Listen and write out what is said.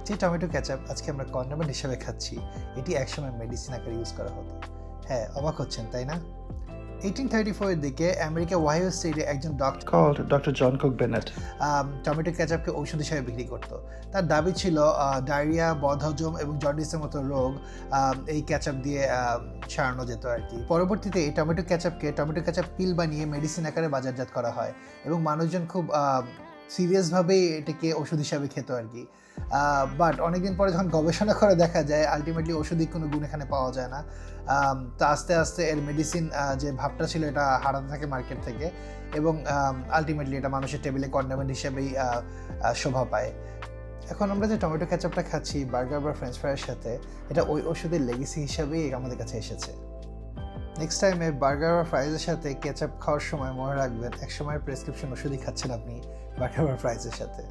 যে tomato ketchup আজকে আমরা কন্ডোমেন্ট হিসেবে খাচ্ছি, এটি একসময় মেডিসিন আকারে ইউজ করা হতো। হ্যাঁ, অবাক হচ্ছেন তাই না? 1834 এর দিকে আমেরিকা ওহাইও স্টেটে একজন doctor called Dr. John Cook Bennett. Tomato কেচাপকে ঔষধ হিসেবে বিক্রি করত। তার দাবি ছিল ডায়রিয়া, বদহজম এবং জন্ডিসের মতো রোগ এই কেচাপ দিয়ে সারানো যেত আর কি। পরবর্তীতে এই টমেটো কেচাপ পিল বানিয়ে মেডিসিন আকারে বাজারজাত করা হয় এবং মানুষজন খুব সিরিয়াসভাবেই এটাকে ওষুধ হিসাবে খেত আর কি। বাট অনেকদিন পরে যখন গবেষণা করে দেখা যায় আলটিমেটলি ওষুধি কোনো গুণ এখানে পাওয়া যায় না। তা আস্তে আস্তে এর মেডিসিন যে ভাবটা ছিল এটা হারাতে থাকে মার্কেট থেকে এবং আলটিমেটলি এটা মানুষের টেবিলে কন্ডোমেন্ট হিসেবেই শোভা পায়। এখন আমরা যে টমেটো কেচাপটা খাচ্ছি বার্গার বা ফ্রেঞ্চ ফ্রাইয়ের সাথে, এটা ওই ওষুধের লেগেসি হিসাবেই আমাদের কাছে এসেছে। নেক্সট টাইমে বার্গার বা ফ্রাইজের সাথে কেচাপ খাওয়ার সময় মনে রাখবেন, এক সময় প্রেসক্রিপশন ওষুধই খাচ্ছেন আপনি বার্গার বা ফ্রাইজের সাথে।